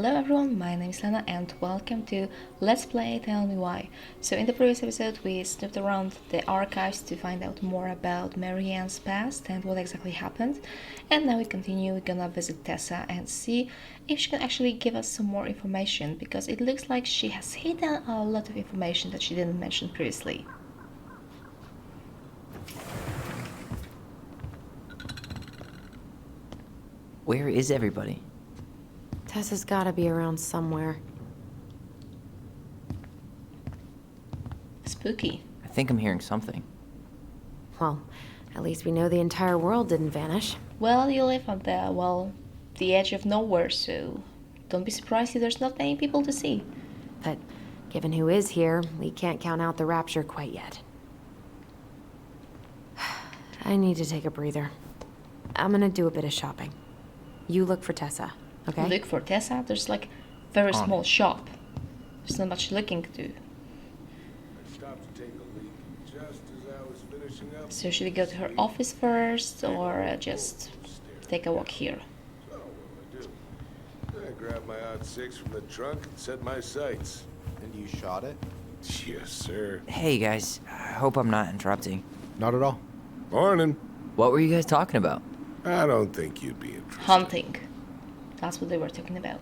Hello everyone, my name is Lena and welcome to Let's Play Tell Me Why. So in the previous episode we snooped around the archives to find out more about Marianne's past and what exactly happened. And now we continue, we're gonna visit Tessa and see if she can actually give us some more information, because it looks like she has hidden a lot of information that she didn't mention previously. Where is everybody? Tessa's gotta be around somewhere. Spooky. I think I'm hearing something. Well, at least we know the entire world didn't vanish. Well, you live on the edge of nowhere, so don't be surprised if there's not many people to see. But given who is here, we can't count out the rapture quite yet. I need to take a breather. I'm gonna do a bit of shopping. You look for Tessa, okay? Look for Tessa? There's like very small shop. There's not much looking to do. I stopped to take a leak just as I was finishing up. So should we go to her office first, or just take a walk here? So what do? I grabbed my odd six from the trunk and set my sights. And you shot it? Yes, sir. Hey guys, I hope I'm not interrupting. Not at all. Morning. What were you guys talking about? I don't think you'd be interested. Hunting. That's what they were talking about.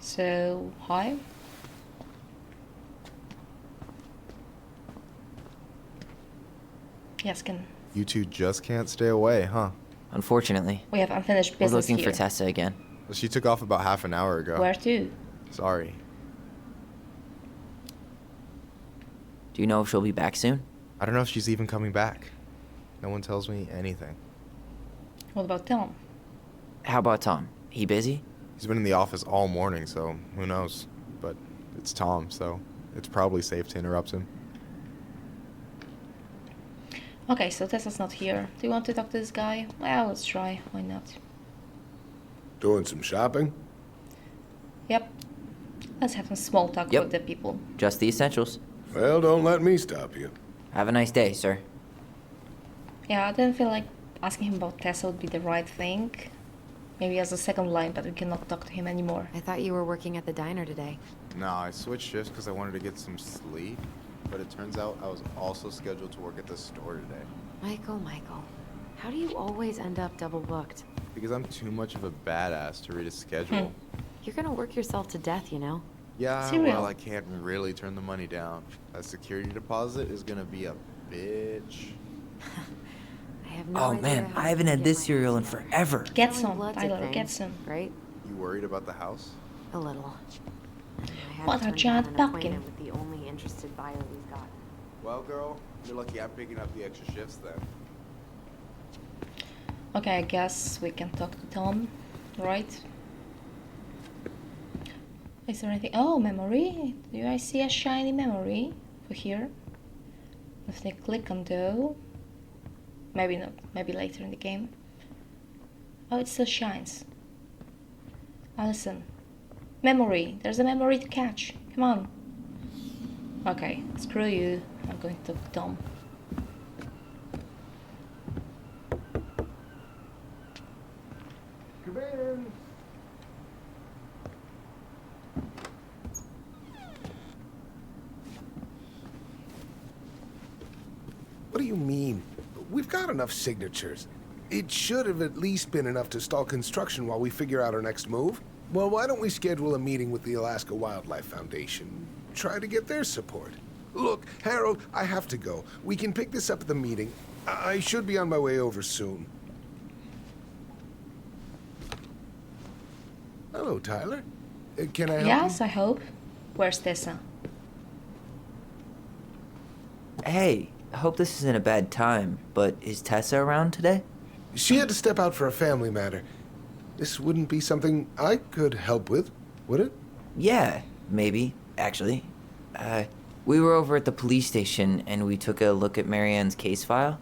So, hi. Yes, can You two just can't stay away, huh? Unfortunately, we have unfinished we're business looking here. for Tessa again. Well, she took off about half an hour ago. Where to? Sorry. Do you know if she'll be back soon? I don't know if she's even coming back. No one tells me anything. What about Tom? How about Tom? He busy? He's been in the office all morning, so who knows? But it's Tom, so it's probably safe to interrupt him. Okay, so Tessa's not here. Do you want to talk to this guy? Well, let's try. Why not? Doing some shopping? Yep. Let's have some small talk Yep. with the people. Just the essentials. Well, don't let me stop you. Have a nice day, sir. Yeah, I didn't feel like asking him about Tessa would be the right thing. Maybe as a second line, but we cannot talk to him anymore. I thought you were working at the diner today. No, I switched shifts because I wanted to get some sleep. But it turns out I was also scheduled to work at the store today. Michael, how do you always end up double booked? Because I'm too much of a badass to read a schedule. You're gonna work yourself to death, you know? Yeah, Cereal. well, I can't really turn the money down. That security deposit is gonna be a bitch. I have no Oh idea man, how I to haven't had get this my cereal in hands on it. forever. Get Selling some, blood's a Tyler, thing, get some. Right? You worried about the house? A little. I had What to a turn giant down an pumpkin. appointment with the only interested buyer we've got. Well, girl, you're lucky I'm picking up the extra shifts then. Okay, I guess we can talk to Tom, right? Is there anything? Oh, memory. Do I see a shiny memory for here? If they click on though. Maybe not. Maybe later in the game. Oh, it still shines. Oh, listen. Memory. There's a memory to catch. Come on. Okay, screw you. I'm going to talk to Tom. Come in. What do you mean? We've got enough signatures. It should have at least been enough to stall construction while we figure out our next move. Well, why don't we schedule a meeting with the Alaska Wildlife Foundation? Try to get their support. Look, Harold, I have to go. We can pick this up at the meeting. I should be on my way over soon. Hello, Tyler. Can I help Yes, you? I hope. Where's Tessa? Hey, I hope this isn't a bad time, but is Tessa around today? She had to step out for a family matter. This wouldn't be something I could help with, would it? Yeah, maybe, actually. We were over at the police station and we took a look at Marianne's case file.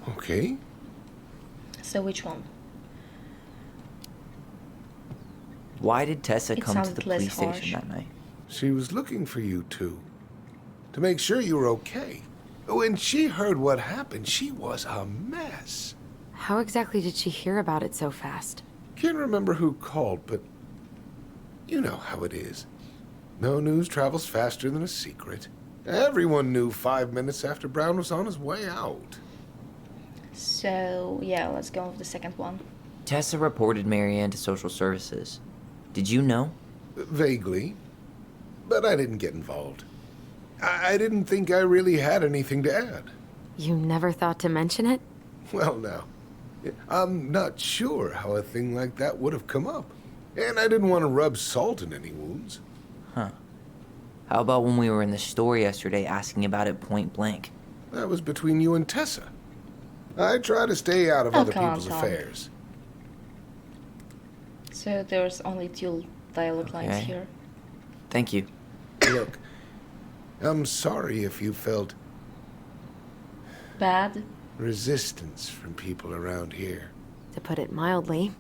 Okay. So which one? Why did Tessa It come to the sounded less police harsh. station that night? She was looking for you two. To make sure you were okay. When she heard what happened, she was a mess. How exactly did she hear about it so fast? Can't remember who called, but you know how it is. No news travels faster than a secret. Everyone knew 5 minutes after Brown was on his way out. So, yeah, let's go with the second one. Tessa reported Marianne to social services. Did you know? Vaguely. But I didn't get involved. I didn't think I really had anything to add. You never thought to mention it? Well, now, I'm not sure how a thing like that would have come up. And I didn't want to rub salt in any wounds. Huh. How about when we were in the store yesterday asking about it point blank? That was between you and Tessa. I try to stay out of Oh, other come on, people's Tom. affairs. So there's only 2 dialogue lines Okay. here. Thank you. Look, I'm sorry if you felt Bad. resistance from people around here. To put it mildly.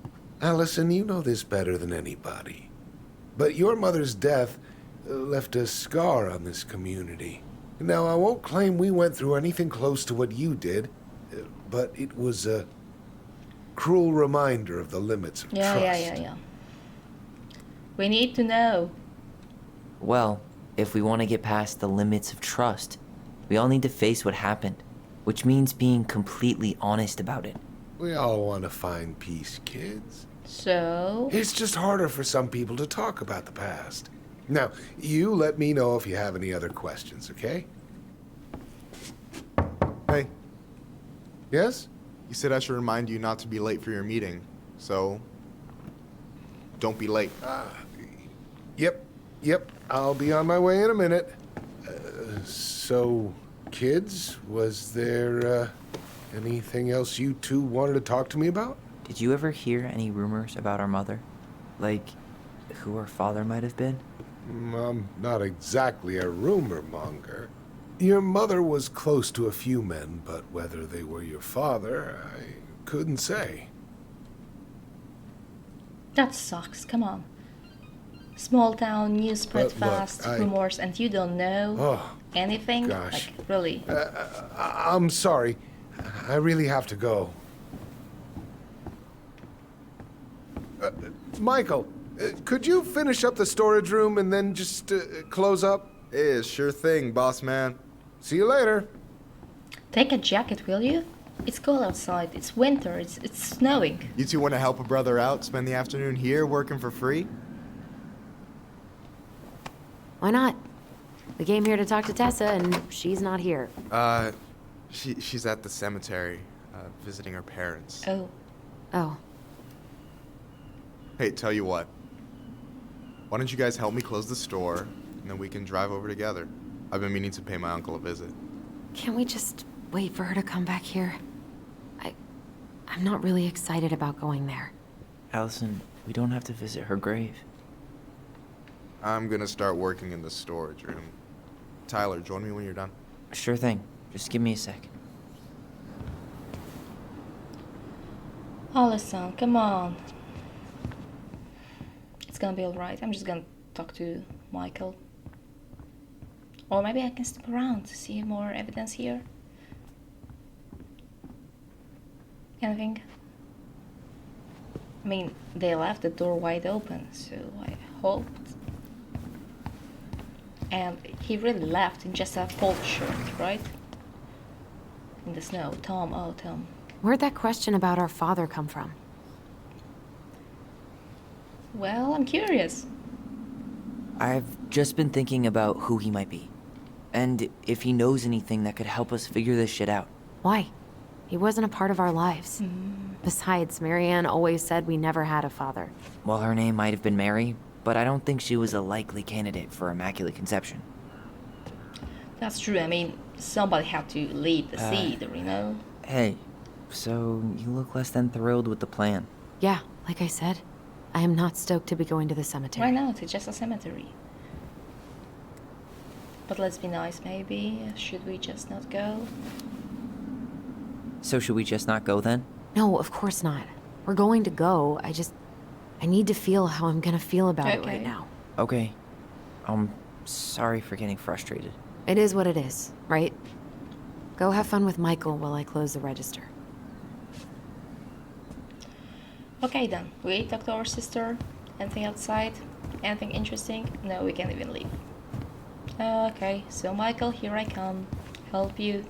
Allison, you know this better than anybody. But your mother's death left a scar on this community. Now, I won't claim we went through anything close to what you did, but it was a cruel reminder of the limits of Yeah, trust. yeah. We need to know. Well, if we want to get past the limits of trust, we all need to face what happened, which means being completely honest about it. We all want to find peace, kids. So, It's just harder for some people to talk about the past. Now, you let me know if you have any other questions, okay? Hey, Yes? you said I should remind you not to be late for your meeting, so don't be late. Yep. I'll be on my way in a minute. So, kids, was there anything else you two wanted to talk to me about? Did you ever hear any rumors about our mother? Like, who our father might have been? I'm not exactly a rumor monger. Your mother was close to a few men, but whether they were your father, I couldn't say. that sucks. Come on. Small town, news spread But look, fast, I- rumors, and you don't know Oh, anything? gosh. Like, really? I'm sorry. I really have to go. Michael, could you finish up the storage room and then just close up? Yeah, sure thing, boss man. See you later. Take a jacket, will you? It's cold outside. It's winter. It's snowing. You two want to help a brother out, spend the afternoon here working for free? Why not? We came here to talk to Tessa, and she's not here. She's at the cemetery, visiting her parents. Oh. Oh, Hey, tell you what. Why don't you guys help me close the store, and then we can drive over together? I've been meaning to pay my uncle a visit. can't we just wait for her to come back here? I'm not really excited about going there. Allison, we don't have to visit her grave. I'm gonna start working in the storage room. Tyler, join me when you're done. Sure thing. Just give me a sec. Allison, come on. It's gonna be alright. I'm just gonna talk to Michael. Or maybe I can stick around to see more evidence here. Anything? I mean, they left the door wide open, so I hoped. And he really left in just a polo shirt, right? In the snow. Tom, oh Tom. Where'd that question about our father come from? Well, I'm curious. I've just been thinking about who he might be. And if he knows anything that could help us figure this shit out. Why? He wasn't a part of our lives. Besides, Marianne always said we never had a father. Well, her name might have been Mary, but I don't think she was a likely candidate for Immaculate Conception. That's true. I mean, somebody had to lead the seed, you know? Hey, so you look less than thrilled with the plan. Yeah, like I said, I am not stoked to be going to the cemetery. Why not? It's just a cemetery. But let's be nice, maybe. Should we just not go? So should we just not go then? No, of course not. We're going to go. I need to feel how I'm gonna feel about it right Okay. now. Okay. I'm sorry for getting frustrated. It is what it is, right? Go have fun with Michael while I close the register. Okay then, we talk to our sister. Anything outside? Anything interesting? No, we can't even leave. Okay, so Michael, here I come. Help you.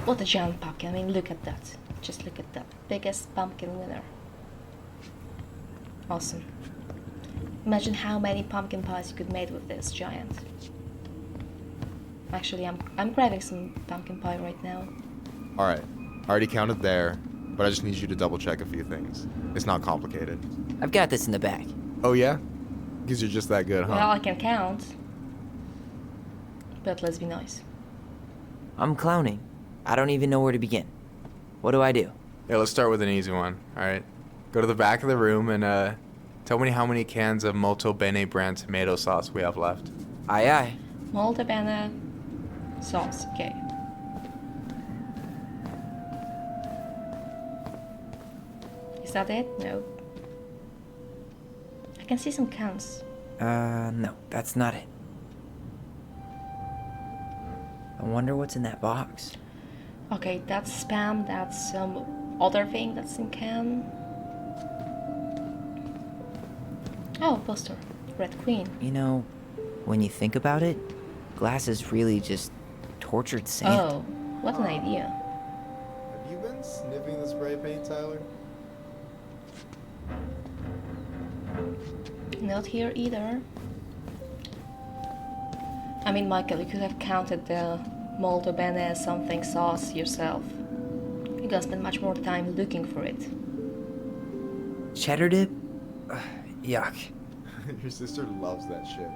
What a giant pumpkin. I mean, look at that. Just look at that. Biggest pumpkin winner. Awesome. Imagine how many pumpkin pies you could make with this giant. Actually, I'm grabbing some pumpkin pie right now. Alright, I already counted there, but I just need you to double check a few things. It's not complicated. I've got this in the bag. Oh yeah? Because you're just that good, huh? Well, I can count. But let's be nice. I'm clowning. I don't even know where to begin. What do I do? Yeah, let's start with an easy one, alright? Go to the back of the room and tell me how many cans of Molto Bene brand tomato sauce we have left. Aye aye. Molto bene sauce, okay. Is that it? No. I can see some cans. No, that's not it. I wonder what's in that box. Okay, that's spam, that's some other thing that's in can. Oh, poster. Red Queen. You know, when you think about it, glass is really just tortured sand. Oh, what an idea. Have you been sniffing the spray paint, Tyler? Not here either. I mean, Michael, you could have counted the Molto Bene something sauce yourself. You gotta spend much more time looking for it. Cheddar dip? Yuck. Your sister loves that shit.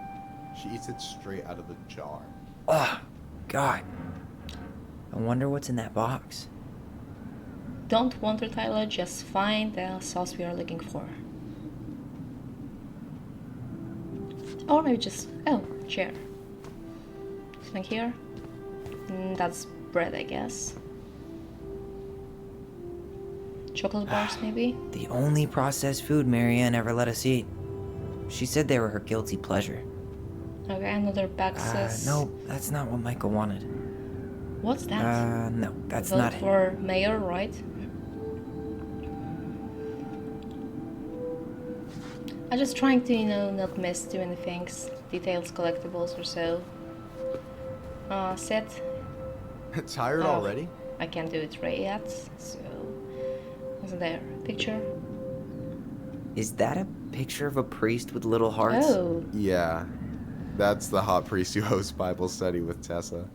She eats it straight out of the jar. Ugh, God. I wonder what's in that box. Don't wonder, Tyler, just find the sauce we are looking for. Or maybe just... oh, chair. Something here? That's bread, I guess. Chocolate bars, maybe? The only processed food Marianne ever let us eat. She said they were her guilty pleasure. Okay, another bag says... No, that's not what Michael wanted. What's that? No, that's Vote not it. for mayor, right? I'm just trying to, not miss too many things. Details, collectibles or so. Set. Tired Oh. already? I can't do it right yet, so... Wasn't there a picture? Is that a picture of a priest with little hearts? Oh, Yeah. That's the hot priest who hosts Bible study with Tessa.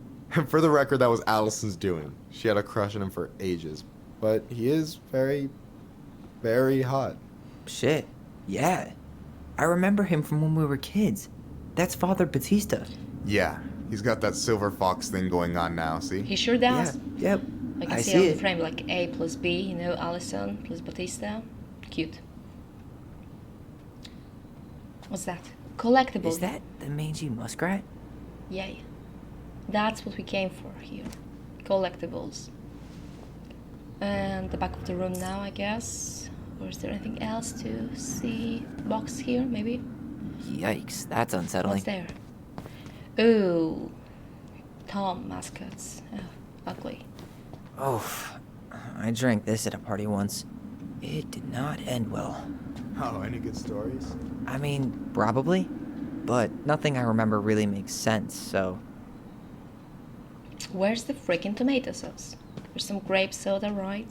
For the record, that was Allison's doing. She had a crush on him for ages. But he is very, very hot. Shit. Yeah. I remember him from when we were kids. That's Father Batista. Yeah, he's got that silver fox thing going on now, see? he sure does. Yep. I can I see see on it. the frame like A plus B, Allison plus Batista. Cute. What's that? Collectible. Is that the mangy muskrat? Yay. That's what we came for here. Collectibles. And the back of the room now, I guess. Or is there anything else to see? Box here, maybe? Yikes, that's unsettling. What's there? Ooh. Tom mascots. Oh, ugly. Oh, I drank this at a party once. It did not end well. Oh, any good stories? I mean, probably, but nothing I remember really makes sense, so... Where's the freaking tomato sauce? There's some grape soda, right?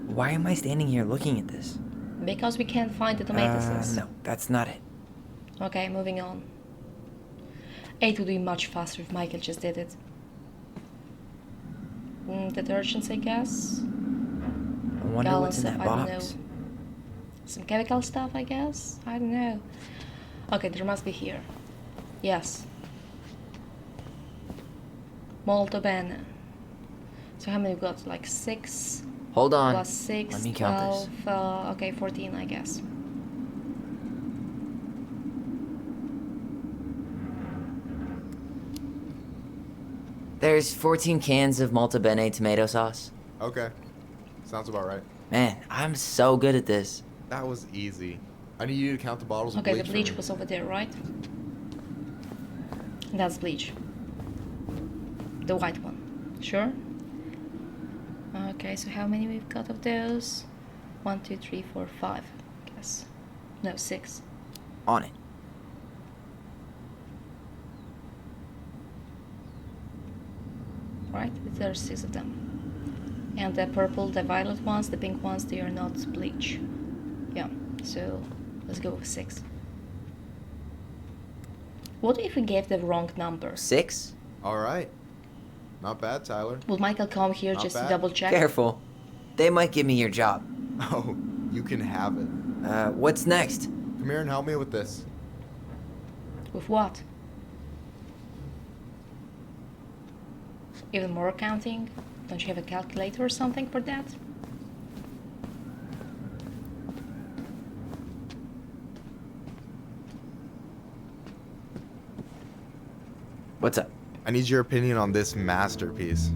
Why am I standing here looking at this? Because we can't find the tomato sauce. No, that's not it. Okay, moving on. It would be much faster if Michael just did it. Detergents, I guess. I wonder what's in that I don't box. know. Some chemical stuff, I guess? I don't know. Okay, there must be here. Yes. Molto bene. So how many we got? Like 6 Hold on. plus 6, Let me count 12, this. okay, 14, I guess. There's 14 cans of Molto Bene tomato sauce. Okay. Sounds about right. Man, I'm so good at this. That was easy. I need you to count the bottles of Okay, bleach the for bleach me. was over there, right? That's bleach. The white one. Sure? Okay, so how many we've got of those? 1, 2, 3, 4, 5, I guess. No, 6. On it. Right, there are 6 of them. And the purple, the violet ones, the pink ones, they are not bleach. Yeah, so let's go with 6. What if we gave the wrong number? 6? All right. Not bad, Tyler. Will Michael come here Not just bad. to double check? Careful. They might give me your job. Oh, you can have it. What's next? Come here and help me with this. With what? Even more accounting? Don't you have a calculator or something for that? What's up? I need your opinion on this masterpiece.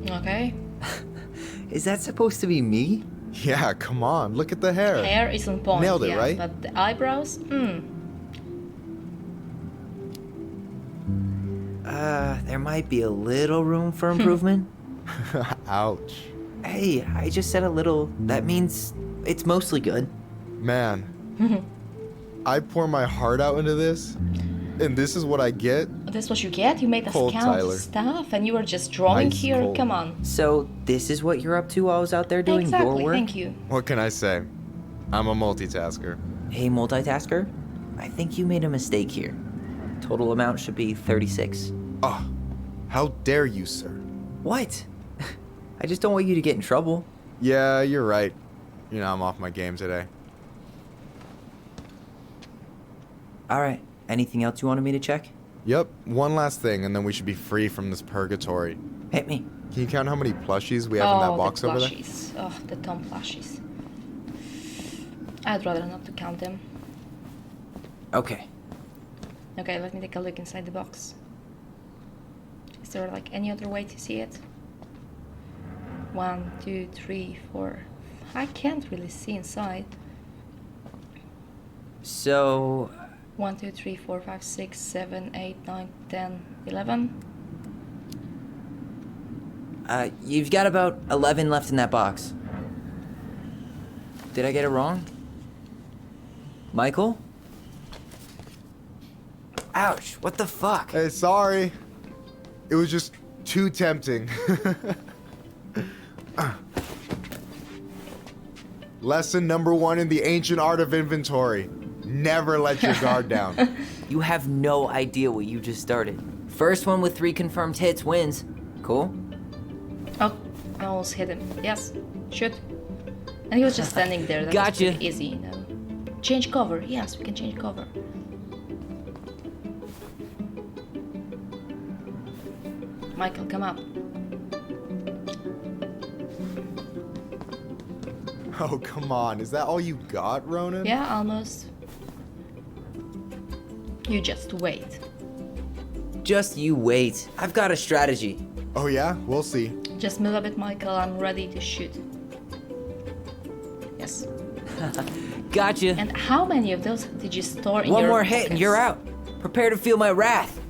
Okay. Is that supposed to be me? Yeah, come on. Look at the hair. Hair is on point. Nailed it, yeah, right? But the eyebrows? There might be a little room for improvement. Ouch. Hey, I just said a little. That means it's mostly good. Man, I pour my heart out into this, and this is what I get? That's what you get? You made us Cold, count Tyler. stuff and you were just drawing Ice here? cold. Come on. So, this is what you're up to while I was out there doing your Exactly, work? thank you. What can I say? I'm a multitasker. Hey, multitasker. I think you made a mistake here. Total amount should be 36. Oh, how dare you, sir? What? I just don't want you to get in trouble. Yeah, you're right. You know, I'm off my game today. Alright, anything else you wanted me to check? Yep, one last thing, and then we should be free from this purgatory. Hit me. Can you count how many plushies we have in that box the over there? plushies. Oh, the Tom plushies. I'd rather not to count them. Okay. Okay, let me take a look inside the box. Is there like any other way to see it? 1, 2, 3, 4. I can't really see inside. So, 1, 2, 3, 4, 5, 6, 7, 8, 9, 10, 11. you've got about 11 left in that box. Did I get it wrong? Michael? Ouch, what the fuck? Hey, sorry. It was just too tempting. Lesson number 1 in the ancient art of inventory. Never let your guard down. You have no idea what you just started. First one with 3 confirmed hits wins. Cool? Oh, I almost hit him. Yes, shoot. And he was just standing there. That Gotcha. was pretty easy, you know. Change cover. Yes, we can change cover. Michael, come up. Oh, come on. Is that all you got, Ronan? Yeah, almost. You just wait. Just you wait. I've got a strategy. Oh, yeah? We'll see. Just move a bit, Michael. I'm ready to shoot. Yes. Gotcha. And how many of those did you store in One your more hit and pockets? you're out. Prepare to feel my wrath.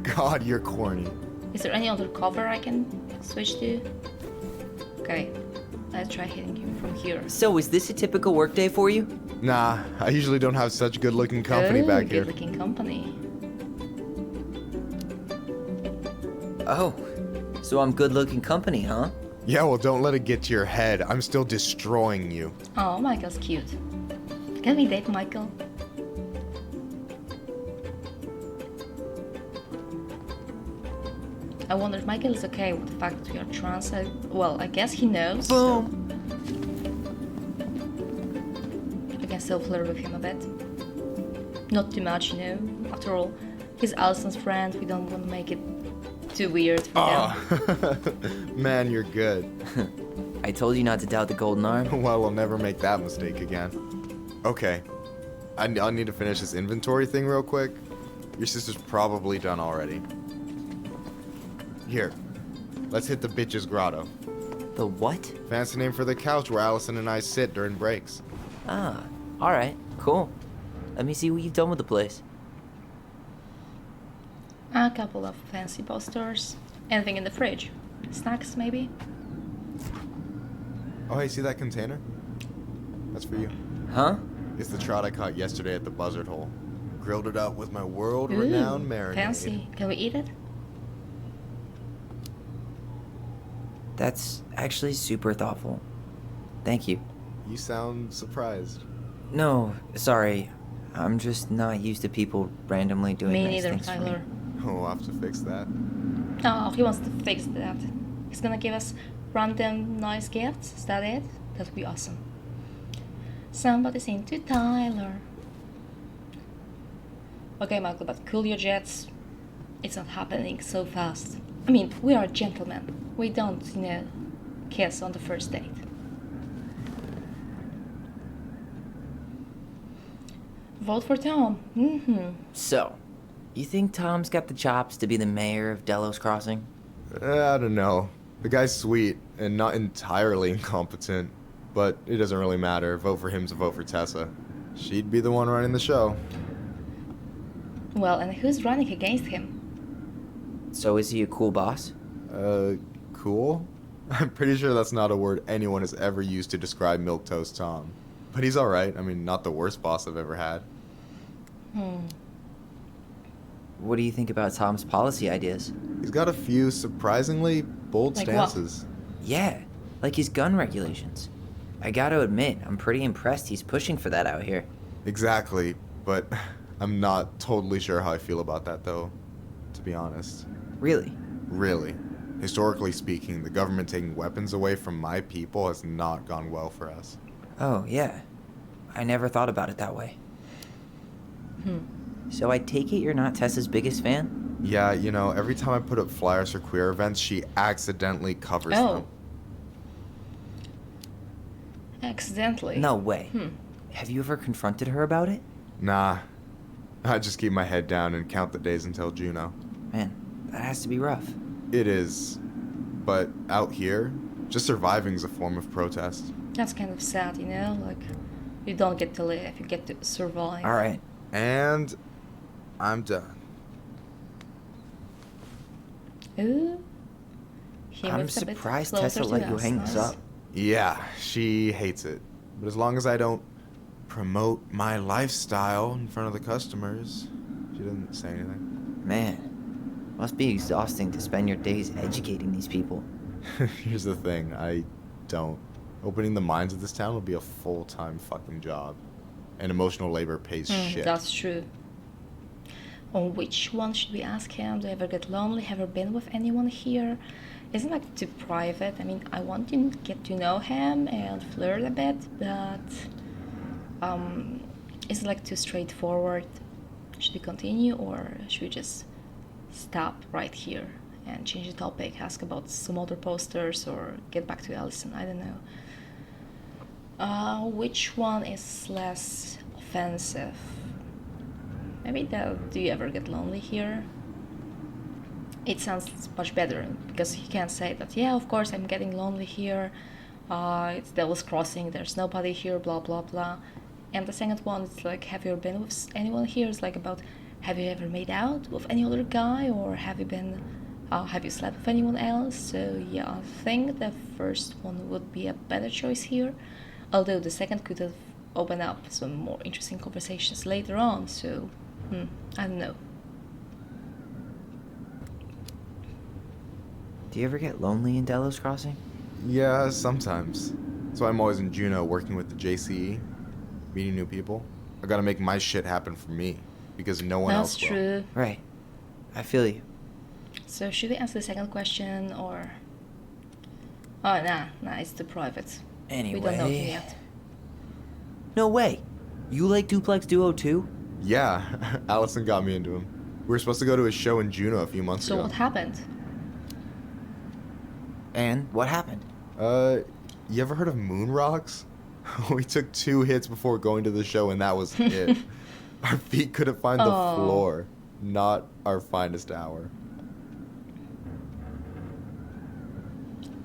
God, you're corny. Is there any other cover I can switch to? Okay. Let's try hitting you from here. So, is this a typical workday for you? Nah, I usually don't have such good-looking company back here. Good-looking company. Oh, so I'm good-looking company, huh? Yeah, well, don't let it get to your head. I'm still destroying you. Oh, Michael's cute. Can we date Michael? I wonder if Michael is okay with the fact that we are trans. Well, I guess he knows. Boom. So we can still flirt with him a bit. Not too much, you know. After all, he's Allison's friend. We don't want to make it too weird for them. Man, you're good. I told you not to doubt the golden arm. Well, we'll never make that mistake again. Okay. I'll need to finish this inventory thing real quick. Your sister's probably done already. Here. Let's hit the bitch's grotto. The what? Fancy name for the couch where Allison and I sit during breaks. Ah, alright, cool. Let me see what you've done with the place. A couple of fancy posters. Anything in the fridge? Snacks, maybe? Oh, hey, see that container? That's for you. Huh? It's the trout I caught yesterday at the buzzard hole. Grilled it up with my world-renowned Ooh, marinade. fancy. Can we eat it? That's actually super thoughtful. Thank you. You sound surprised. No, sorry. I'm just not used to people randomly doing Me nice neither, things for me. Tyler. We'll have to fix that. Oh, he wants to fix that. He's gonna give us random nice gifts. Is that it? That would be awesome. Somebody's into Tyler. Okay, Michael, but cool your jets. It's not happening so fast. I mean, we are gentlemen. We don't, kiss on the first date. Vote for Tom. So, you think Tom's got the chops to be the mayor of Delos Crossing? I don't know. The guy's sweet and not entirely incompetent, but it doesn't really matter. Vote for him to vote for Tessa. She'd be the one running the show. Well, and who's running against him? So is he a cool boss? Cool? I'm pretty sure that's not a word anyone has ever used to describe Milquetoast Tom. But he's alright. I mean, not the worst boss I've ever had. What do you think about Tom's policy ideas? He's got a few surprisingly bold Like what? stances. Yeah, like his gun regulations. I gotta admit, I'm pretty impressed he's pushing for that out here. Exactly, but I'm not totally sure how I feel about that, though, to be honest. Really? Really. Historically speaking, the government taking weapons away from my people has not gone well for us. Oh, yeah. I never thought about it that way. So I take it you're not Tessa's biggest fan? Yeah, every time I put up flyers for queer events, she accidentally covers them. Accidentally. No way. Have you ever confronted her about it? Nah. I just keep my head down and count the days until Juno. Man, that has to be rough. It is. But out here, just surviving is a form of protest. That's kind of sad, like you don't get to live, you get to survive. Alright. And I'm done. Ooh. He I'm moved a bit surprised closer Tessa to let you us. hang this Nice. up. Yeah, she hates it. But as long as I don't promote my lifestyle in front of the customers, she doesn't say anything. Man, must be exhausting to spend your days educating these people. Here's the thing, I don't. Opening the mines of this town will be a full-time fucking job. And emotional labor pays shit. That's true. On which one should we ask him? Do you ever get lonely? Have you been with anyone here? Isn't like too private? I mean, I want to get to know him and flirt a bit, but is it like too straightforward? Should we continue or should we just stop right here and change the topic? Ask about some other posters or get back to Allison? I don't know. Which one is less offensive? Maybe that. Do you ever get lonely here? It sounds much better because he can't say that. Yeah, of course I'm getting lonely here. It's Devil's Crossing. There's nobody here. Blah blah blah. And the second one, it's like, have you ever been with anyone here? It's like about, have you ever made out with any other guy, or have you slept with anyone else? So yeah, I think the first one would be a better choice here. Although the second could have opened up some more interesting conversations later on. So I don't know. Do you ever get lonely in Delos Crossing? Yeah, sometimes. So I'm always in Juneau working with the JCE, meeting new people. I gotta make my shit happen for me, because no one That's else will. true. Right. I feel you. So should we answer the second question or? Oh nah, it's too private. Anyway. We don't know him yet. No way. You like Duplex Duo too? Yeah, Allison got me into him. We were supposed to go to a show in Juneau a few months So ago. what happened? And what happened? You ever heard of moon rocks? We took 2 hits before going to the show and that was it. Our feet couldn't find the floor. Not our finest hour.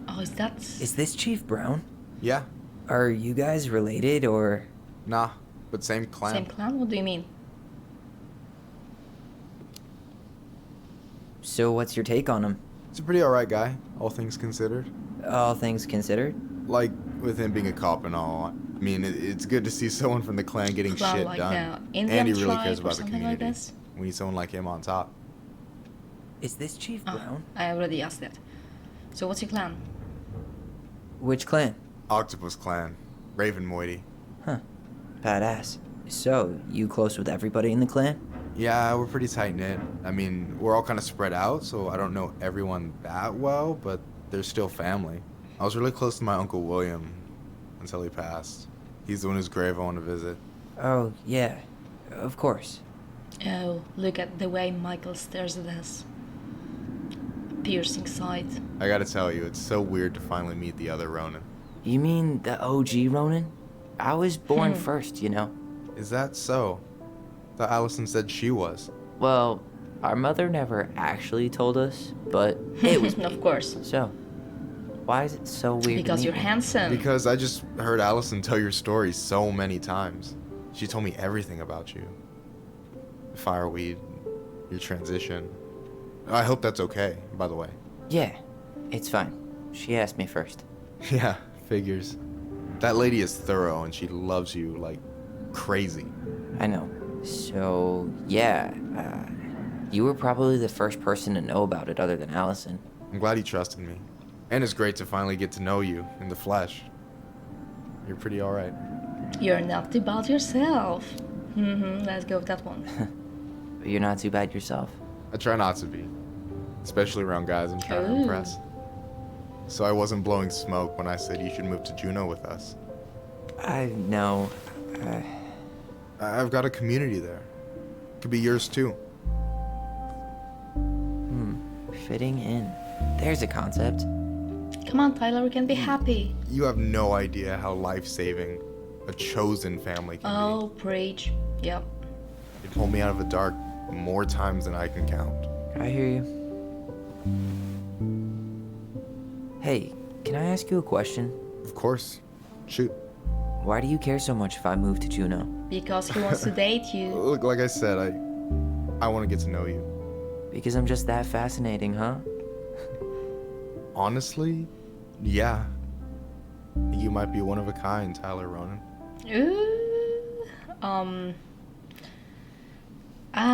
Oh, is that? Is this Chief Brown? Yeah, Are you guys related or? nah, but same clan. Same clan? What do you mean? So what's your take on him? He's a pretty alright guy, all things considered. All things considered? Like, With him being a cop and all, I mean, it's good to see someone from the clan getting Clan shit like done. the Indian And he really tribe cares or about the something like community. this? We need someone like him on top. Is this Chief Ah, Brown? I already asked that. So what's your clan? Which clan? Octopus clan. Raven Moiety. Huh. Badass. So, you close with everybody in the clan? Yeah, we're pretty tight-knit. I mean, we're all kind of spread out, so I don't know everyone that well, but they're still family. I was really close to my Uncle William until he passed. He's the one whose grave I want to visit. Oh, yeah. Of course. Oh, look at the way Michael stares at us. Piercing sight. I gotta tell you, it's so weird to finally meet the other Ronin. You mean the OG Ronin? I was born first, you know. Is that so? Thought Allison said she was. Well, our mother never actually told us, but it was me. Of course. So, why is it so weird to Because meet you're me? handsome. Because I just heard Allison tell your story so many times. She told me everything about you. Fireweed, your transition. I hope that's okay, by the way. Yeah, it's fine. She asked me first. Yeah, figures. That lady is thorough and she loves you like crazy. I know. So, yeah, you were probably the first person to know about it other than Allison. I'm glad he trusted me. And it's great to finally get to know you in the flesh. You're pretty alright. You're not too bad yourself. Let's go with that one. But you're not too bad yourself. I try not to be. Especially around guys I'm trying to Ooh. impress. So I wasn't blowing smoke when I said you should move to Juneau with us. I know. I've got a community there. Could be yours too. Fitting in. There's a concept. Come on, Tyler, we can be happy. You have no idea how life-saving a chosen family can Oh, preach. Yep. be. It pulled me out of the dark more times than I can count. I hear you. Hey, can I ask you a question? Of course. Shoot. Why do you care so much if I move to Juneau? Because he wants to date you. Look, like I said, I want to get to know you. Because I'm just that fascinating, huh? Honestly, yeah. You might be one of a kind, Tyler Ronan. Ooh.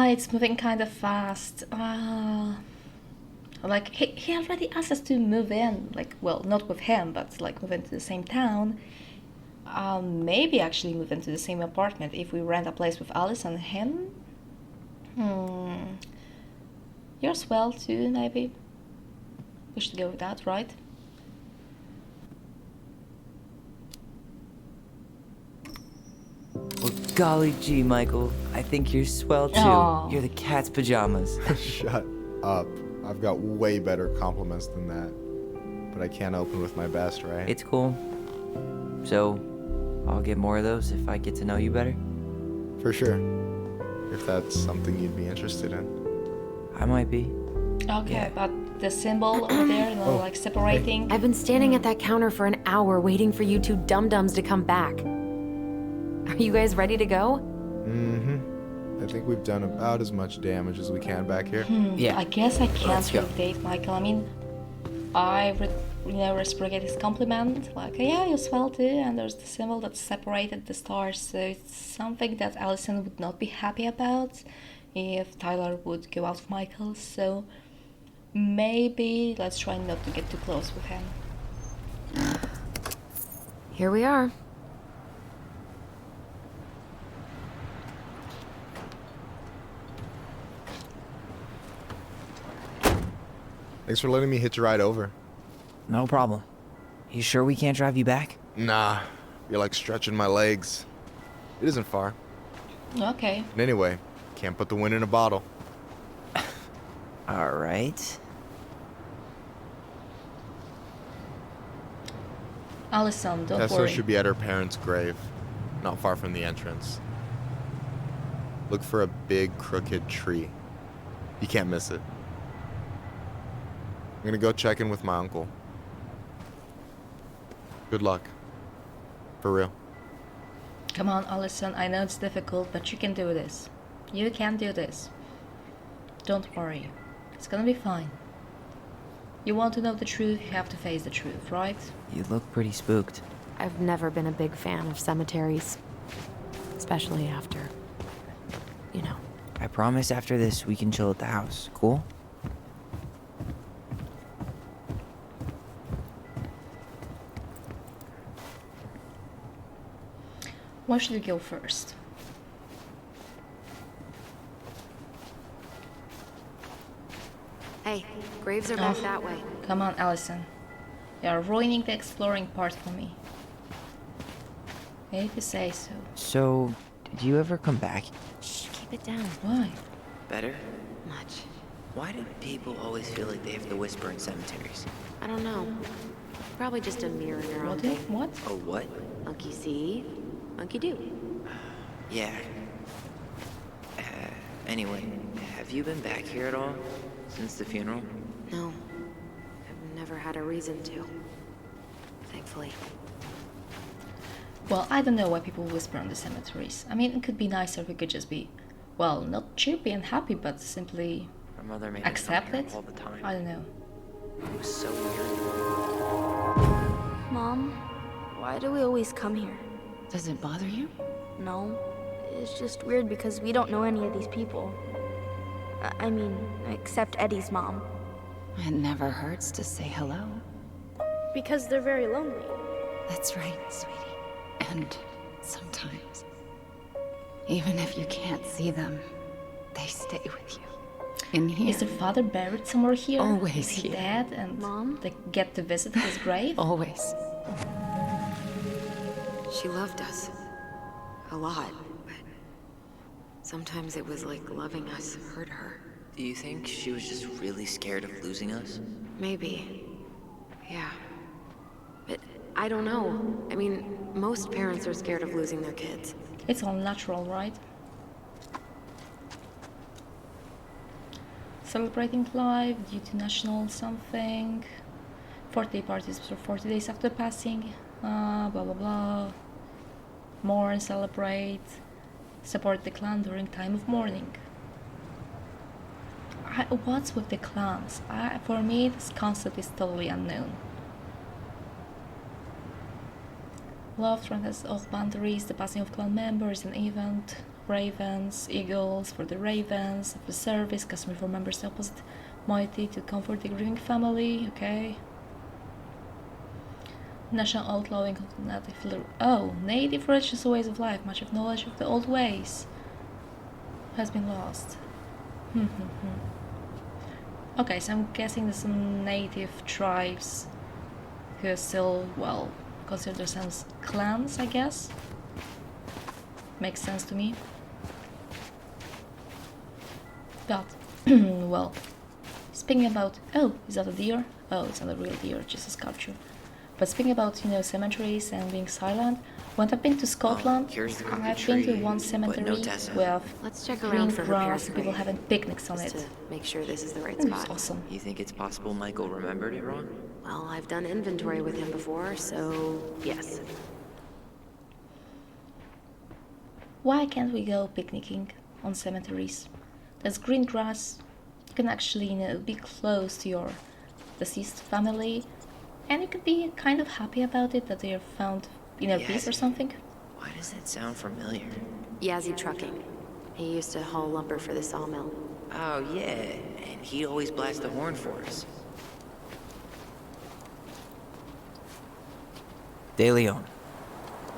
It's moving kind of fast. Like, he already asked us to move in. Like, well, not with him, but like move into the same town. Maybe actually move into the same apartment if we rent a place with Alice and him. You're swell too, maybe. We should go with that, right? Well, golly gee, Michael. I think you're swell too. Aw. You're the cat's pajamas. Shut up. I've got way better compliments than that. But I can't open with my best, right? It's cool. So, I'll get more of those if I get to know you better. For sure. If that's something you'd be interested in. I might be. Okay, Yeah. but the symbol over there, like separating. I've been standing at that counter for an hour waiting for you two dum-dums to come back. Are you guys ready to go? Mm-hmm. I think we've done about as much damage as we can back here. Yeah. I guess I can't Let's go. really date Michael. I mean, I reciprocate his compliment. Like, yeah, you're swell too. And there's the symbol that separated the stars. So it's something that Allison would not be happy about if Tyler would go out with Michael. So maybe let's try not to get too close with him. Here we are. Thanks for letting me hitch a ride over. No problem. You sure we can't drive you back? Nah, you're like stretching my legs. It isn't far. Okay. And anyway, can't put the wind in a bottle. All right. Allison, don't Tessa worry. should be at her parents' grave, not far from the entrance. Look for a big crooked tree. You can't miss it. I'm gonna go check in with my uncle. Good luck. For real. Come on, Allison. I know it's difficult, but you can do this. You can do this. Don't worry. It's gonna be fine. You want to know the truth, you have to face the truth, right? You look pretty spooked. I've never been a big fan of cemeteries. Especially after, you know. I promise after this we can chill at the house. Cool? Where should we go first? Hey, graves are back that way. Come on, Allison. You are ruining the exploring part for me. If you say so. So, did you ever come back? Shh, keep it down. Why? Better? Much. Why do people always feel like they have to whisper in cemeteries? I don't know. Probably just a mirror neuron What? thing. What? Oh, what? Monkey see, monkey do. Yeah. Anyway, have you been back here at all? Since the funeral? No. I've never had a reason to. Thankfully. Well, I don't know why people whisper in the cemeteries. I mean, it could be nicer if we could just be, well, not chirpy and happy, but simply Our mother made us come accept here it. all the time. I don't know. It was so weird. Mom, why do we always come here? Does it bother you? No, it's just weird because we don't know any of these people. I mean, except Eddie's mom. It never hurts to say hello. Because they're very lonely. That's right, sweetie. And sometimes, even if you can't see them, they stay with you. In here. Is their father buried somewhere here? Always Is he here. dead and Mom? they get to visit his grave? Always. She loved us. A lot, but sometimes it was like loving us hurt her. Do you think she was just really scared of losing us? Maybe. Yeah. But I don't know. I mean, most parents are scared of losing their kids. It's all natural, right? Celebrating life due to national something. 40 parties for 40 days after passing. Blah blah blah. Mourn, celebrate. Support the clan during time of mourning. What's with the clans? For me, this concept is totally unknown. Love transcends all boundaries. The passing of clan members, an event. Ravens, eagles for the ravens. Of the service, customary for members the opposite moiety to comfort the grieving family. Okay. National outlawing of native religious ways of life. Much of knowledge of the old ways has been lost. Okay, so I'm guessing there's some native tribes who still, well, consider themselves clans, I guess. Makes sense to me. But, well, speaking about, oh, is that a deer? Oh, it's not a real deer, just a sculpture. But speaking about, cemeteries and being silent, when I've been to Scotland, here's the crooked I've been to tree, one but no cemetery Tessa. with Let's check green around for her grass parents' and people grave, having picnics on just it. to make sure this is the right It was spot. awesome. You think it's possible Michael remembered it wrong? Well, I've done inventory with him before, so yes. Why can't we go picnicking on cemeteries? There's green grass. You can actually, be close to your deceased family, and you could be kind of happy about it that they are found inner peace or Yes. something. Why does that sound familiar? Yazzie Trucking. He used to haul lumber for the sawmill. Oh, yeah, and he'd always blast the horn for us. De Leon,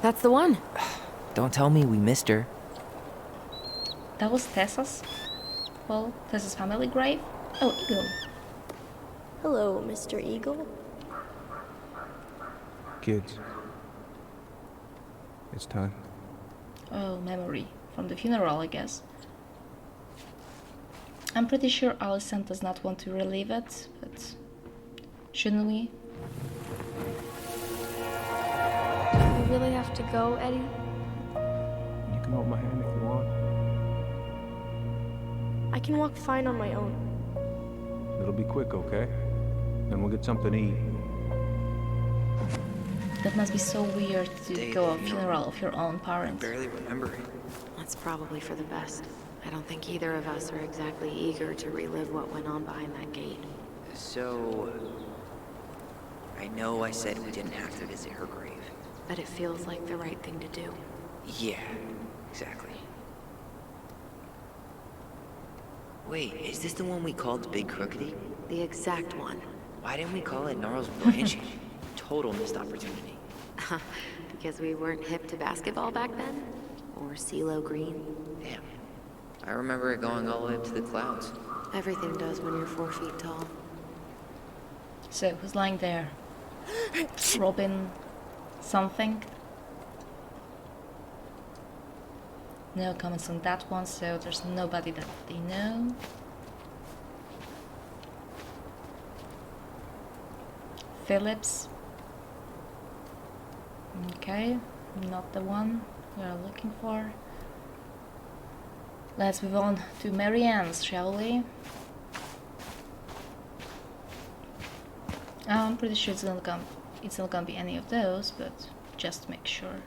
That's the one. don't tell me we missed her. That was Tessa's. Well, Tessa's family grave. Oh, Eagle. Hello, Mr. Eagle. Kids. It's time. Oh, memory from the funeral, I guess. I'm pretty sure Allison does not want to relive it, but shouldn't we? We really have to go, Eddie? You can hold my hand if you want. I can walk fine on my own. It'll be quick, okay? Then we'll get something to eat. That must be so weird to Dave, go a you know, funeral of your own I parents. barely remember it. That's probably for the best. I don't think either of us are exactly eager to relive what went on behind that gate. So, I know I said we didn't have to visit her grave, but it feels like the right thing to do. Yeah, exactly. Wait, is this the one we called Big Crookedy? The exact one. Why didn't we call it Gnarls Branching? Total missed opportunity. Because we weren't hip to basketball back then? Or CeeLo Green? Damn. I remember it going all the way up to the clouds. Everything does when you're 4 feet tall. So, who's lying there? Robin something? No comments on that one, so there's nobody that they know. Phillips. Okay, not the one we are looking for. Let's move on to Marianne's, shall we? I'm pretty sure it's not gonna be any of those, but just to make sure,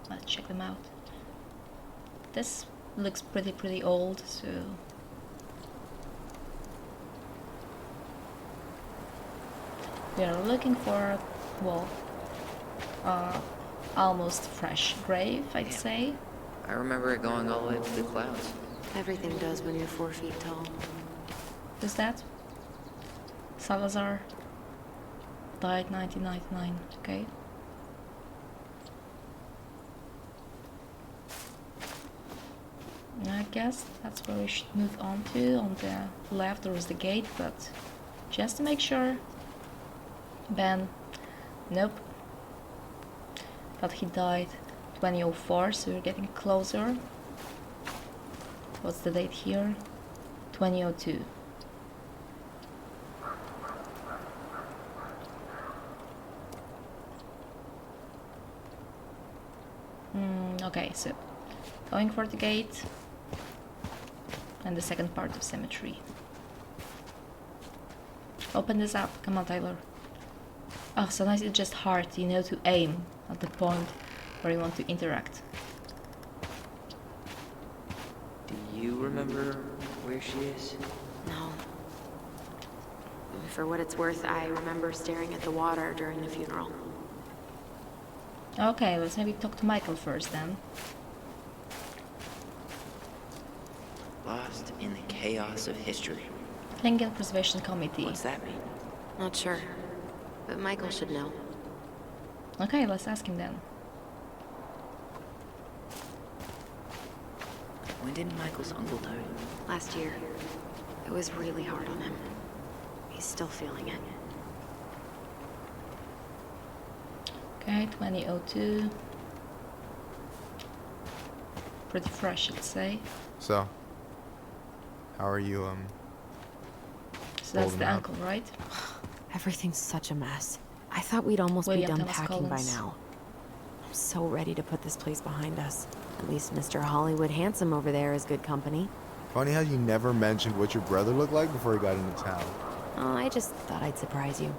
let's check them out. This looks pretty old, so we are looking for, well, almost fresh grave, I'd say. I remember it going all the way up to the clouds. Everything does when you're 4 feet tall. Who's that? Salazar. Died 1999, okay. I guess that's where we should move on to. On the left there was the gate, but just to make sure. Ben. Nope. But he died 2004, so we're getting closer. What's the date here? 2002. Okay, so going for the gate and the second part of cemetery. Open this up, come on Tyler. Oh, sometimes it's just hard, you know, to aim at the point where you want to interact. Do you remember where she is? No. For what it's worth, I remember staring at the water during the funeral. Okay, let's maybe talk to Michael first then. Lost in the chaos of history. Lincoln Preservation Committee. What's that mean? Not sure. But Michael should know. Okay, let's ask him then. When did Michael's uncle die? Last year. It was really hard on him. He's still feeling it. Okay, 2002. Pretty fresh, I'd say. So, how are you, So that's holding the up? uncle, right? Everything's such a mess. I thought we'd almost be William done Thomas packing Collins. by now. I'm so ready to put this place behind us. At least Mr. Hollywood Handsome over there is good company. Funny how you never mentioned what your brother looked like before he got into town. Oh, I just thought I'd surprise you.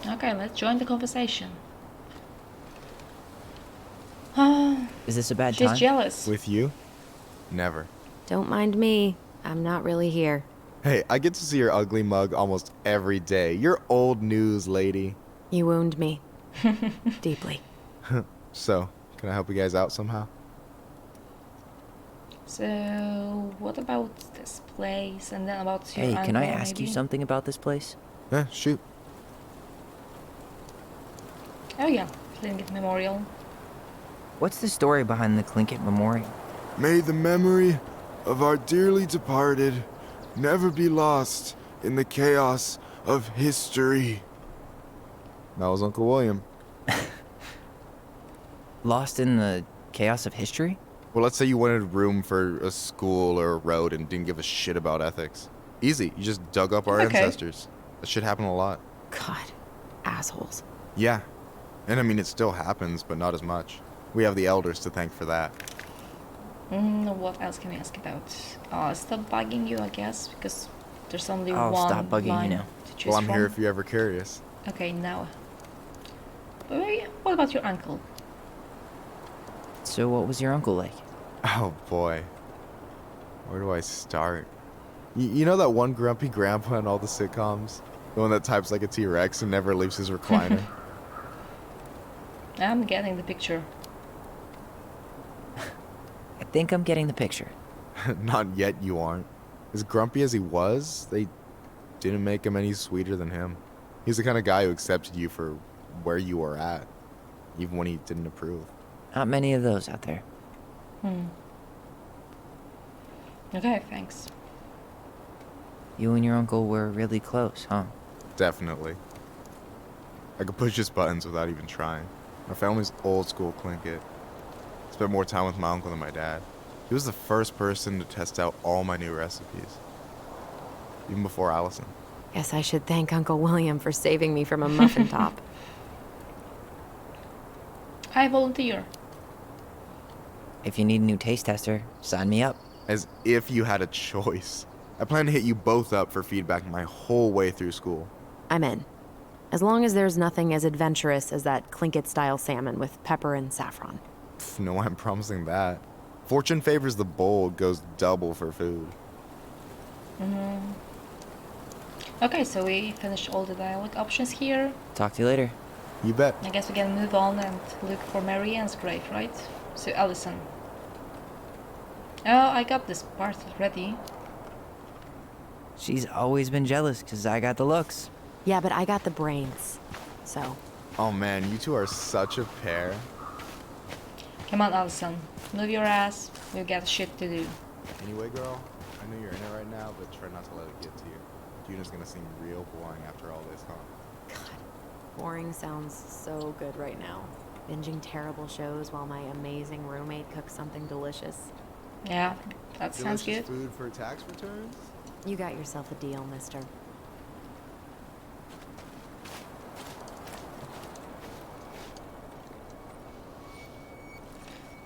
Okay, let's join the conversation. Is this a bad She's time? jealous. With you? Never. Don't mind me. I'm not really here. Hey, I get to see your ugly mug almost every day. You're old news, lady. You wound me. Deeply. So, can I help you guys out somehow? So, what about this place? And then about your Hey, can I uncle, ask you maybe? something about this place? Yeah, shoot. Oh yeah, Tlingit Memorial. What's the story behind the Tlingit Memorial? May the memory of our dearly departed never be lost in the chaos of history. That was Uncle William. Lost in the chaos of history? Well, let's say you wanted room for a school or a road and didn't give a shit about ethics. Easy, you just dug up our Okay. ancestors. That shit happened a lot. God. Assholes. Yeah. And I mean, it still happens, but not as much. We have the elders to thank for that. What else can we ask about? Stop bugging you, I guess, because there's only I'll one stop bugging you line now. to choose Well, I'm from. here if you're ever curious. Okay, now. But what about your uncle? So what was your uncle like? Oh boy. Where do I start? You know that one grumpy grandpa in all the sitcoms? The one that types like a T-Rex and never leaves his recliner. I'm getting the picture. I think I'm getting the picture. Not yet, you aren't. As grumpy as he was, they didn't make him any sweeter than him. He's the kind of guy who accepted you for where you were at, even when he didn't approve. Not many of those out there. Okay, thanks. You and your uncle were really close, huh? Definitely. I could push his buttons without even trying. My family's old school Tlingit. Spent more time with my uncle than my dad. He was the first person to test out all my new recipes. Even before Allison. Guess I should thank Uncle William for saving me from a muffin top. I volunteer. If you need a new taste tester, sign me up. As if you had a choice. I plan to hit you both up for feedback my whole way through school. I'm in. As long as there's nothing as adventurous as that Tlingit-style salmon with pepper and saffron. Pff, no, I'm promising that. Fortune favors the bold, goes double for food. Okay, so we finished all the dialogue options here. Talk to you later. You bet. I guess we can move on and look for Mary Ann's grave, right? So Allison. Oh, I got this part ready. She's always been jealous because I got the looks. Yeah, but I got the brains. So, Oh man, you two are such a pair. Come on, Allison. Move your ass. We've got shit to do. Anyway, girl, I know you're in it right now, but try not to let it get to you. Duna's gonna seem real boring after all this, huh? boring sounds so good right now. Binging terrible shows while my amazing roommate cooks something delicious. Yeah, that sounds good. Delicious food for tax returns? You got yourself a deal, mister.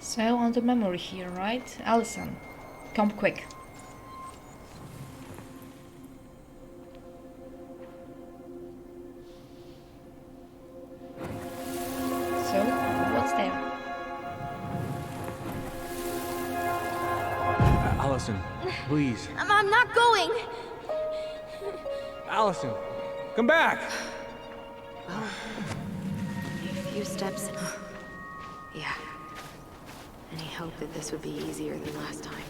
So, on the memory here, right? Allison, come quick. So, what's there? Allison, please. I'm not going. Allison, come back! Well, a few steps. Yeah. Any hope that this would be easier than last time?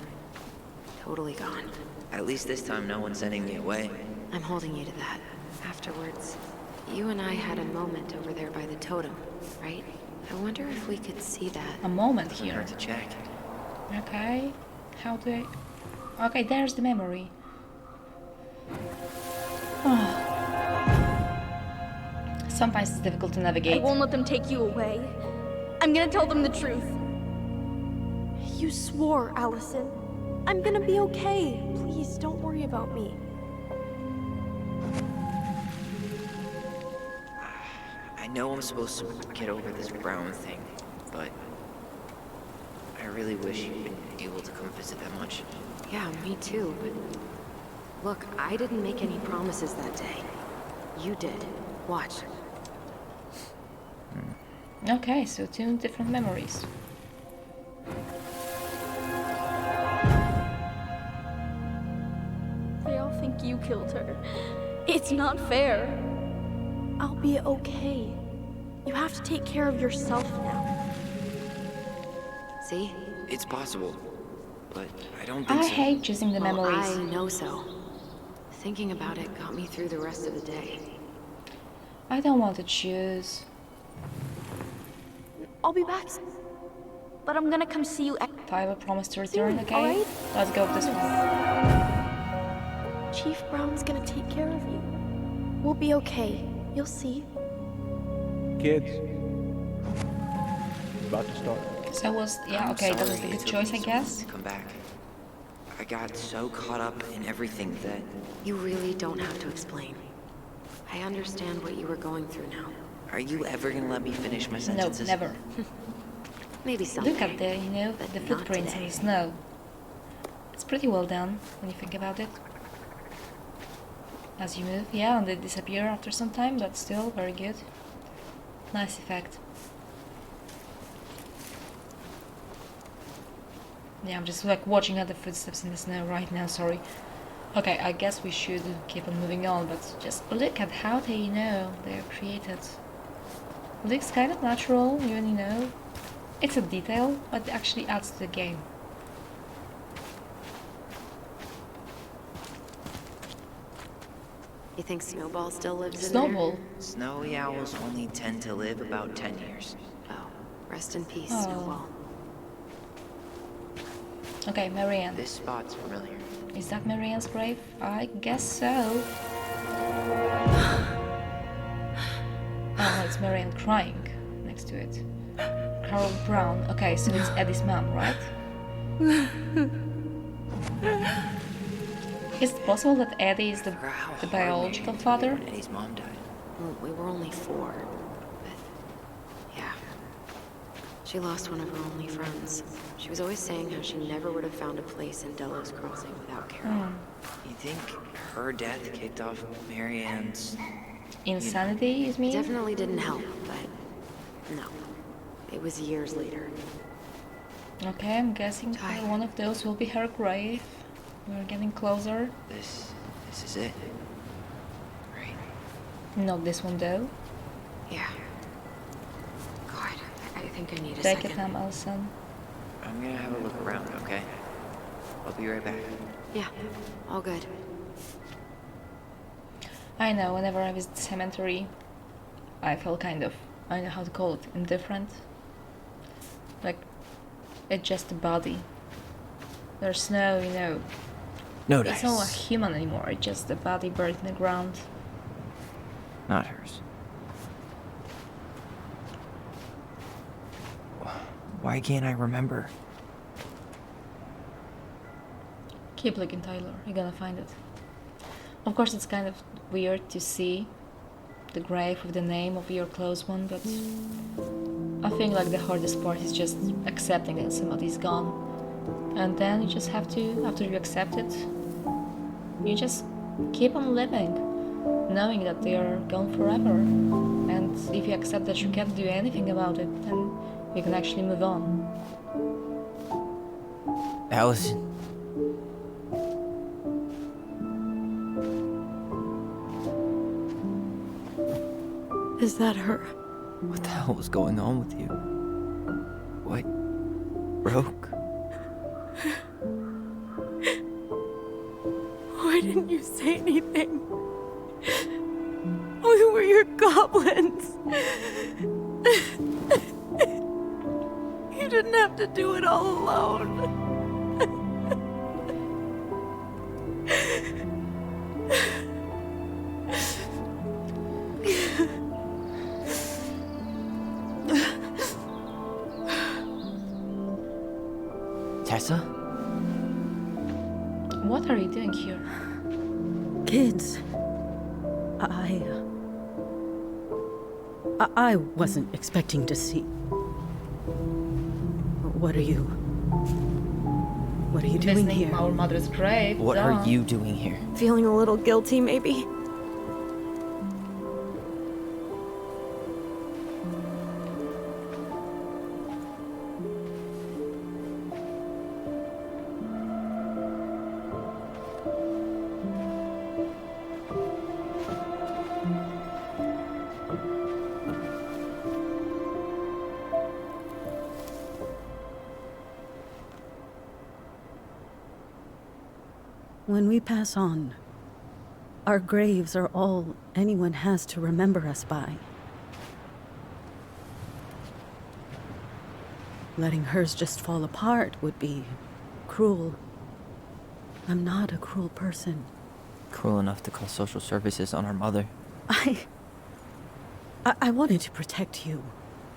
Totally gone. At least this time no one's sending me away. I'm holding you to that. Afterwards, you and I had a moment over there by the totem, right? I wonder if we could see that. A moment Doesn't here. hurt to check. Okay. How do I... Okay, there's the memory. Sometimes it's difficult to I navigate. won't let them take you away. I'm gonna tell them the truth. You swore, Allison. I'm gonna be okay. Please, don't worry about me. I know I'm supposed to get over this Brown thing, but I really wish you'd been able to come visit that much. Yeah, me too, but... Look, I didn't make any promises that day. You did. Watch. Okay, so two different memories. They all think you killed her. It's not fair. I'll be okay. You have to take care of yourself now. See? It's possible, but I don't think I so. hate choosing the Well, memories. I know so. Thinking about it got me through the rest of the day. I don't want to choose. I'll be back. But I'm gonna come see you. If I have a promise to return, Soon, okay? alright? Let's go with this one. Chief Brown's gonna take care of you. We'll be okay. You'll see. Kids. It's about to start. So was... Yeah, I'm okay, that was sorry a it good took choice, me I so guess. long to come back. I got so caught up in everything that You really don't have to explain. I understand what you were going through now. Are you ever gonna let me finish my No, sentences? never. Maybe someday. Look at the, you know, but the not footprints in today. the snow. It's pretty well done when you think about it. As you move, yeah, and they disappear after some time, but still very good. Nice effect. Yeah, I'm just like watching other footsteps in the snow right now, sorry. Okay, I guess we should keep on moving on, but just look at how they, they're created. Looks kind of natural, even, it's a detail, but it actually adds to the game. You think Snowball still lives Snowball? in there? Snowy owls only tend to live about 10 years. Oh, rest in peace, Oh. Snowball. Okay, Marianne. This spot's familiar. Is that Marianne's grave? I guess so. Oh, no, it's Marianne crying next to it. Carol Brown. Okay, so it's Eddie's mom, right? Is it possible that Eddie is the biological father? Eddie's mom died. Well, we were only 4, but yeah. She lost one of her only friends. She was always saying how she never would have found a place in Delos Crossing without Carol. You think her death kicked off Marianne's... Insanity, you mean? Definitely didn't help, but no. It was years later. Okay, I'm guessing that one of those will be her grave. We're getting closer. This is it. Right? Not this one though. Yeah. God, I think I need a Take second. your time, Allison. I'm gonna have a look around, okay? I'll be right back. Yeah, all good. I know, whenever I visit the cemetery, I feel kind of, I don't know how to call it, indifferent. Like, it's just a body. There's no, No it's dice. not a human anymore, it's just a body buried in the ground. Not hers. Why can't I remember? Keep looking, Tyler, you're gonna find it. Of course, it's kind of weird to see the grave with the name of your close one, but I think like the hardest part is just accepting that somebody's gone. And then you just have to, after you accept it, you just keep on living, knowing that they are gone forever. And if you accept that you can't do anything about it, then you can actually move on. Allison. Is that her? What the hell was going on with you? What broke? Why didn't you say anything? We were your goblins. You didn't have to do it all alone. Tessa? What are you doing here? Kids, I wasn't expecting to see. What are you doing Visiting here? our mother's grave. What duh. are you doing here? Feeling a little guilty, maybe? When we pass on, our graves are all anyone has to remember us by. Letting hers just fall apart would be cruel. I'm not a cruel person. Cruel enough to call social services on our mother. I wanted to protect you.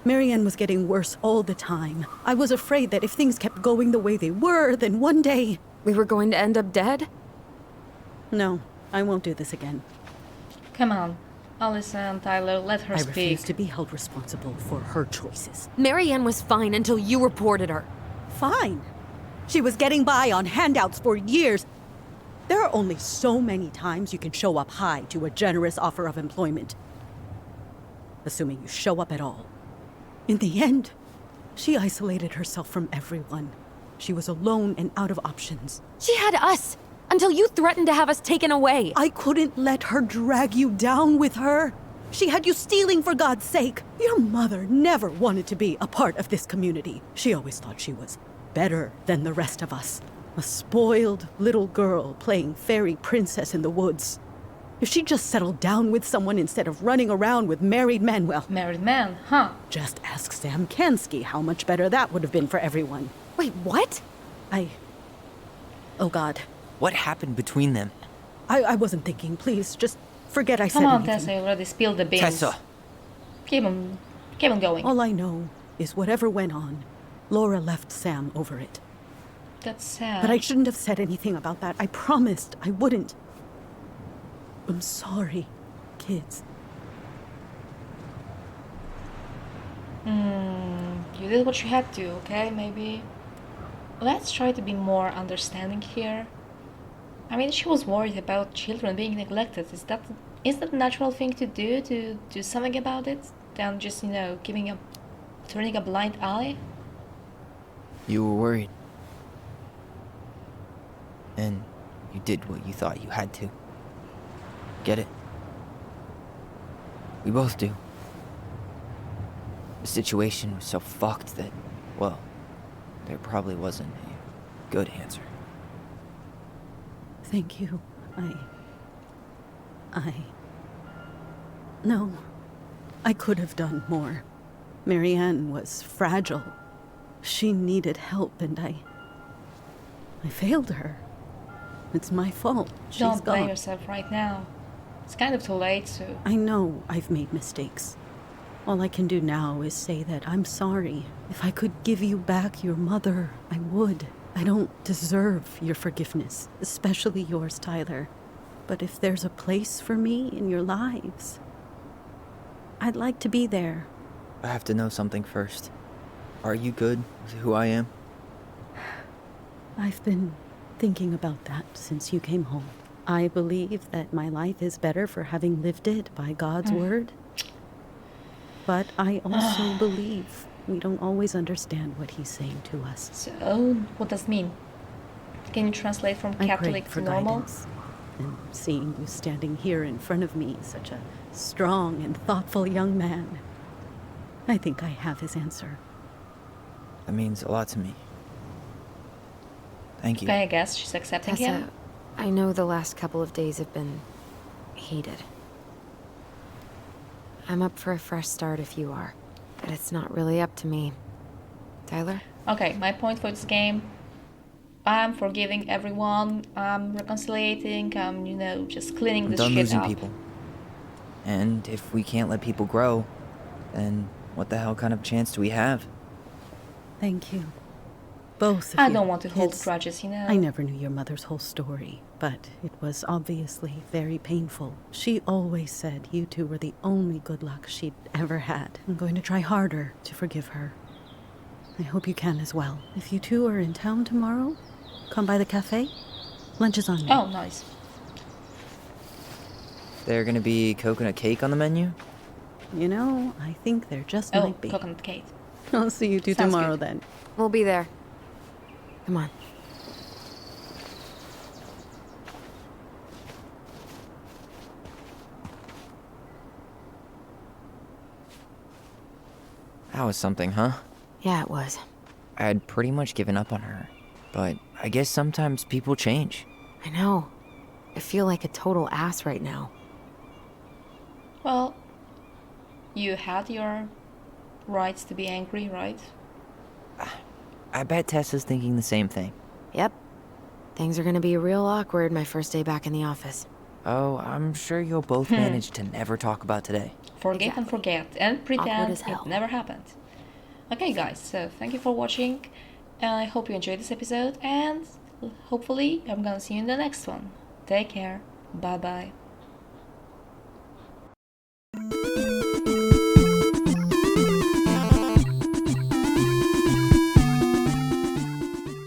Marianne was getting worse all the time. I was afraid that if things kept going the way they were, then one day... We were going to end up dead? No, I won't do this again. Come on, Allison, Tyler, let her I speak. refuse to be held responsible for her choices. Marianne was fine until you reported her. Fine. She was getting by on handouts for years. There are only so many times you can show up high to a generous offer of employment. Assuming you show up at all. In the end, she isolated herself from everyone. She was alone and out of options. She had us Until you threatened to have us taken away. I couldn't let her drag you down with her. She had you stealing for God's sake. Your mother never wanted to be a part of this community. She always thought she was better than the rest of us. A spoiled little girl playing fairy princess in the woods. If she just settled down with someone instead of running around with married men, well... Married man, huh? Just ask Sam Kansky how much better that would have been for everyone. Wait, what? Oh, God. What happened between them? I wasn't thinking. Please, just forget I said Come on, anything. Tessa, you already spilled the beans. Tessa! Keep on going. All I know is whatever went on, Laura left Sam over it. That's sad. But I shouldn't have said anything about that. I promised I wouldn't. I'm sorry, kids. You did what you had to, okay? Maybe let's try to be more understanding here. I mean, she was worried about children being neglected. Is that a natural thing to do something about it, than just, you know, turning a blind eye? You were worried. And you did what you thought you had to. Get it? We both do. The situation was so fucked that, well, there probably wasn't a good answer. Thank you. No. I could have done more. Marianne was fragile. She needed help, and I failed her. It's my fault. Don't She's blame gone. yourself right now. It's kind of too late to... I know I've made mistakes. All I can do now is say that I'm sorry. If I could give you back your mother, I would. I don't deserve your forgiveness, especially yours, Tyler. But if there's a place for me in your lives, I'd like to be there. I have to know something first. Are you good with who I am? I've been thinking about that since you came home. I believe that my life is better for having lived it by God's word. But I also believe we don't always understand what he's saying to us. So, what does it mean? Can you translate from I Catholic prayed for to normal? guidance. And seeing you standing here in front of me, such a strong and thoughtful young man, I think I have his answer. That means a lot to me. Thank you. Okay, I guess she's accepting Tessa, him. I know the last couple of days have been heated. I'm up for a fresh start if you are, but it's not really up to me. Tyler? Okay, my point for this game. I'm forgiving everyone. I'm reconciliating. I'm, you know, just cleaning I'm this done shit losing up. people. And if we can't let people grow, then what the hell kind of chance do we have? Thank you. Both of I you. don't want to hold It's- grudges, you know. I never knew your mother's whole story, but it was obviously very painful. She always said you two were the only good luck she'd ever had. I'm going to try harder to forgive her. I hope you can as well. If you two are in town tomorrow, come by the cafe. Lunch is on me. Oh, nice. There gonna be coconut cake on the menu? You know, I think there just Oh, might be. coconut cake. I'll see you two Sounds tomorrow good. then. We'll be there. Come on. That was something, huh? Yeah, it was. I had pretty much given up on her. But I guess sometimes people change. I know. I feel like a total ass right now. Well, you had your rights to be angry, right? I bet Tessa's thinking the same thing. Yep. Things are gonna be real awkward my first day back in the office. Oh, I'm sure you'll both manage to never talk about today. Forget and forget and pretend as hell. it never happened. Okay, guys, so thank you for watching. I hope you enjoyed this episode, and hopefully I'm gonna see you in the next one. Take care. Bye bye.